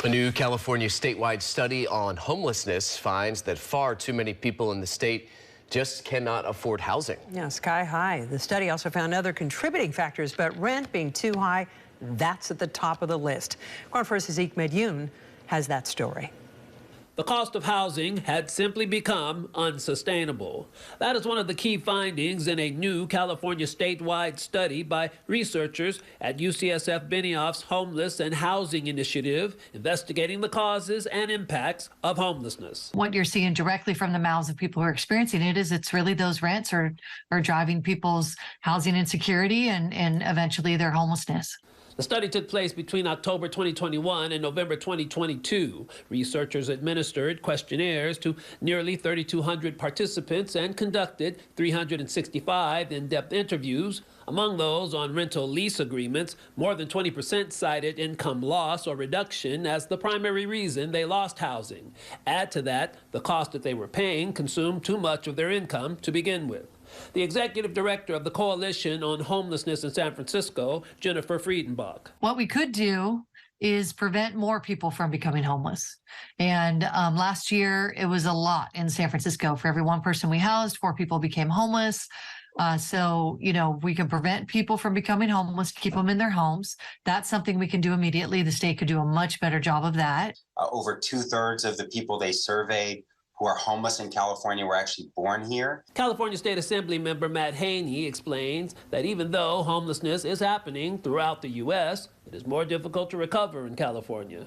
A new California statewide study on homelessness finds that far too many people in the state just cannot afford housing. Yeah, sky high. The study also found other contributing factors, but rent being too high, that's at the top of the list. Our first Haaziq Madyun has that story. The cost of housing had simply become unsustainable. That is one of the key findings in a new California statewide study by researchers at UCSF Benioff's Homeless and Housing Initiative, investigating the causes and impacts of homelessness. What you're seeing directly from the mouths of people who are experiencing it is it's really those rents are driving people's housing insecurity and eventually their homelessness. The study took place between October 2021 and November 2022. Researchers administered questionnaires to nearly 3,200 participants and conducted 365 in-depth interviews. Among those on rental lease agreements, more than 20% cited income loss or reduction as the primary reason they lost housing. Add to that, the cost that they were paying consumed too much of their income to begin with. The executive director of the Coalition on Homelessness in San Francisco, Jennifer Friedenbach. What we could do is prevent more people from becoming homeless. And last year, it was a lot in San Francisco. For every one person we housed, 4 people became homeless. So, we can prevent people from becoming homeless, keep them in their homes. That's something we can do immediately. The state could do a much better job of that. Over 2/3 of the people they surveyed who are homeless in California were actually born here. California State Assembly member Matt Haney explains that even though homelessness is happening throughout the U.S., it is more difficult to recover in California.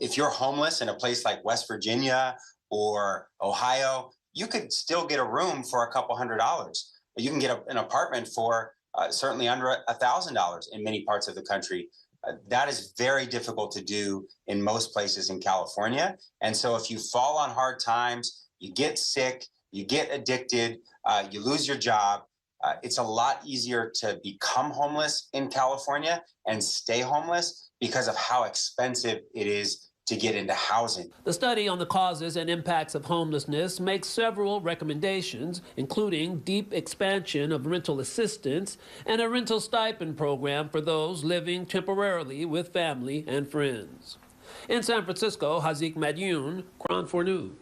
If you're homeless in a place like West Virginia or Ohio, you could still get a room for a couple $100s. You can get an apartment for certainly under $1,000 in many parts of the country. That is very difficult to do in most places in California. And so if you fall on hard times, you get sick, you get addicted, you lose your job, it's a lot easier to become homeless in California and stay homeless because of how expensive it is to get into housing. The study on the causes and impacts of homelessness makes several recommendations, including deep expansion of rental assistance and a rental stipend program for those living temporarily with family and friends. In San Francisco, Haaziq Madyun, Crown 4 News.